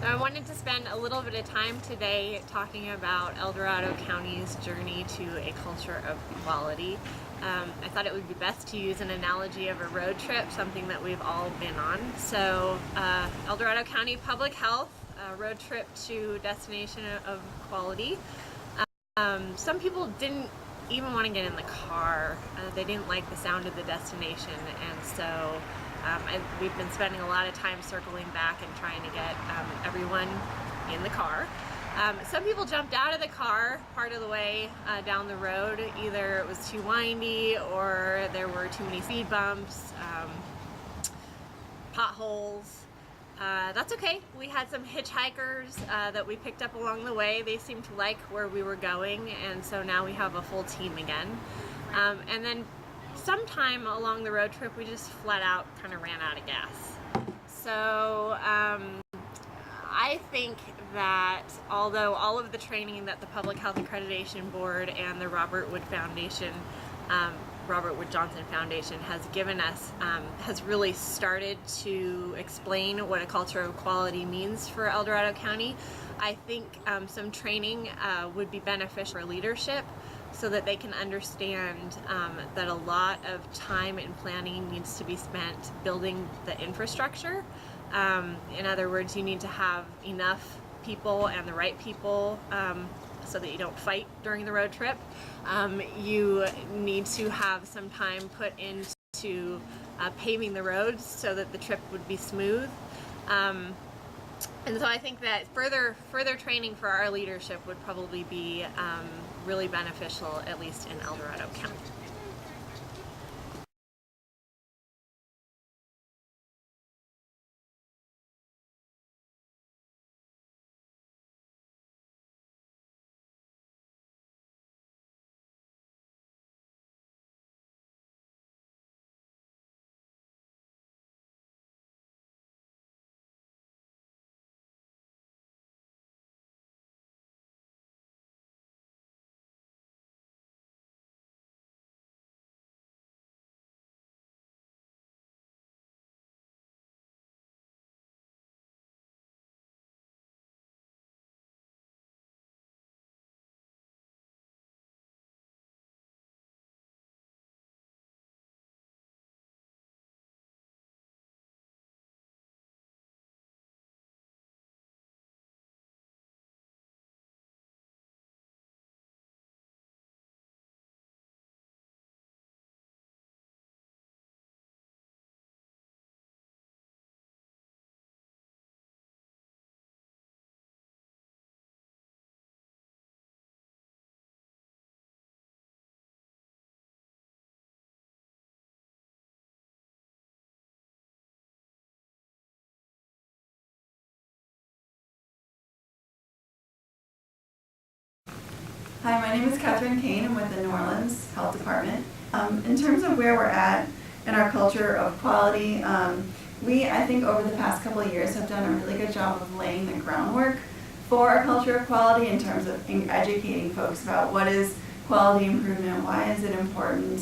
So I wanted to spend a little bit of time today talking about El Dorado County's journey to a culture of equality. I thought it would be best to use an analogy of a road trip, something that we've all been on. So El Dorado County Public Health, road trip to destination of equality. Some people didn't even want to get in the car. They didn't like the sound of the destination, and so we've been spending a lot of time circling back and trying to get everyone in the car. Some people jumped out of the car part of the way down the road. Either it was too windy or there were too many speed bumps, potholes. That's okay. We had some hitchhikers that we picked up along the way. They seemed to like where we were going, and so now we have a full team again. And then sometime along the road trip, we just flat out kind of ran out of gas. So I think that although all of the training that the Public Health Accreditation Board and the Robert Wood Johnson Foundation has given us has really started to explain what a culture of equality means for El Dorado County. I think some training would be beneficial for leadership so that they can understand that a lot of time and planning needs to be spent building the infrastructure. In other words, you need to have enough people and the right people so that you don't fight during the road trip. You need to have some time put into paving the roads so that the trip would be smooth. And so I think that further training for our leadership would probably be really beneficial, at least in El Dorado County. Hi, my name is Catherine Kane. I'm with the New Orleans Health Department. In terms of where we're at in our culture of quality, I think over the past couple of years have done a really good job of laying the groundwork for our culture of quality in terms of educating folks about what is quality improvement, why is it important,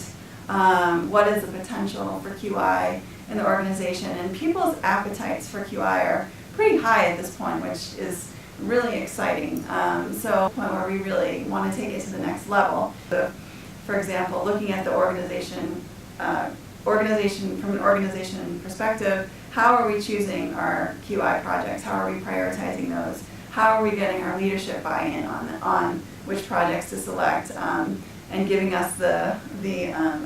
what is the potential for QI in the organization, and people's appetites for QI are pretty high at this point, which is really exciting. So a point where we really want to take it to the next level. For example, looking at the organization from an organization perspective, how are we choosing our QI projects? How are we prioritizing those? How are we getting our leadership buy-in on which projects to select, and giving us the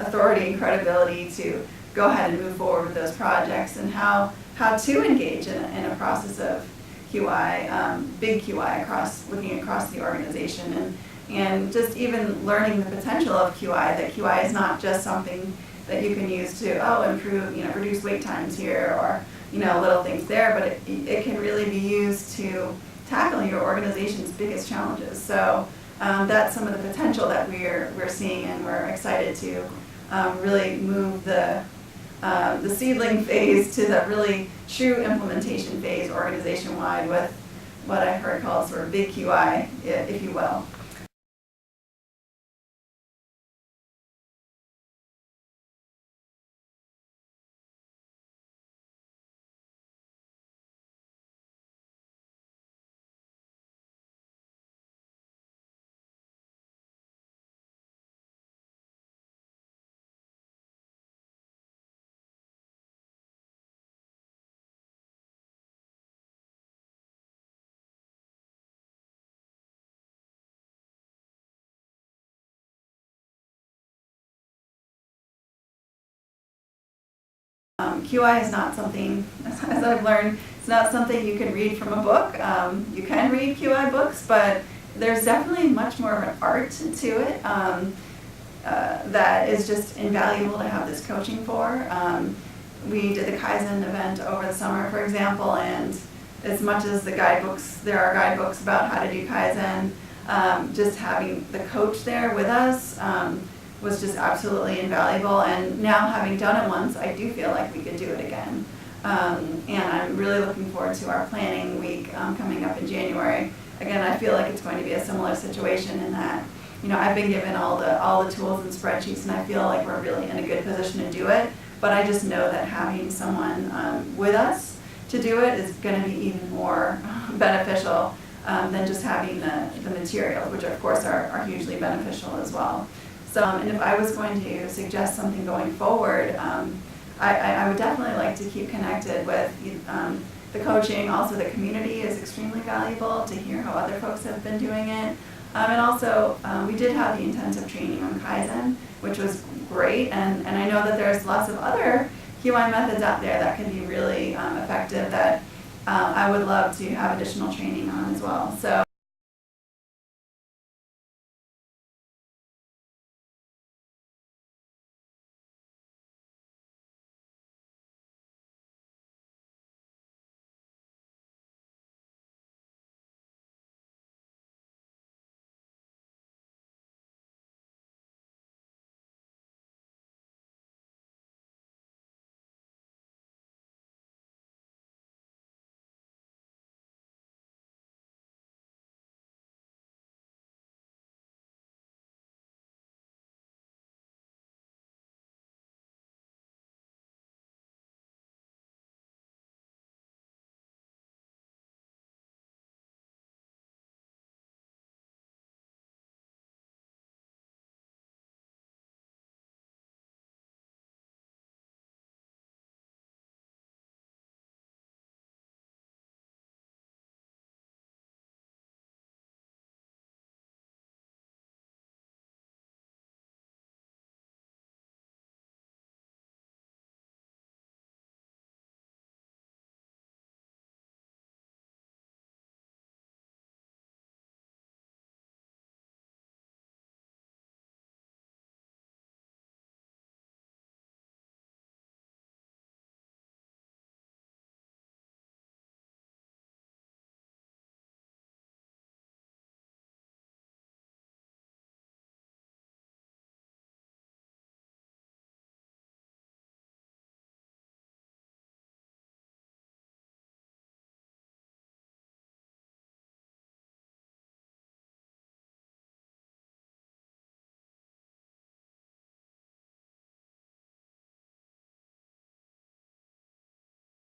authority and credibility to go ahead and move forward with those projects, and how to engage in a process of QI, big QI looking across the organization, and just even learning the potential of QI, that QI is not just something that you can use to improve, reduce wait times here, or little things there, but it can really be used to tackle your organization's biggest challenges. So that's some of the potential that we're seeing, and we're excited to really move the seedling phase to the really true implementation phase organization-wide with what I heard called sort of big QI, if you will. QI is not something, as I've learned, it's not something you can read from a book. You can read QI books, but there's definitely much more of an art to it that is just invaluable to have this coaching for. We did the Kaizen event over the summer, for example, and as much as there are guidebooks about how to do Kaizen, just having the coach there with us was just absolutely invaluable. And now, having done it once, I do feel like we could do it again. And I'm really looking forward to our planning week coming up in January. Again, I feel like it's going to be a similar situation in that, I've been given all the tools and spreadsheets, and I feel like we're really in a good position to do it. But I just know that having someone with us to do it is going to be even more beneficial than just having the materials, which of course are hugely beneficial as well. So, and if I was going to suggest something going forward, I would definitely like to keep connected with the coaching. Also, the community is extremely valuable to hear how other folks have been doing it. And also, we did have the intensive training on Kaizen, which was great. And I know that there's lots of other QI methods out there that can be really effective that I would love to have additional training on as well. So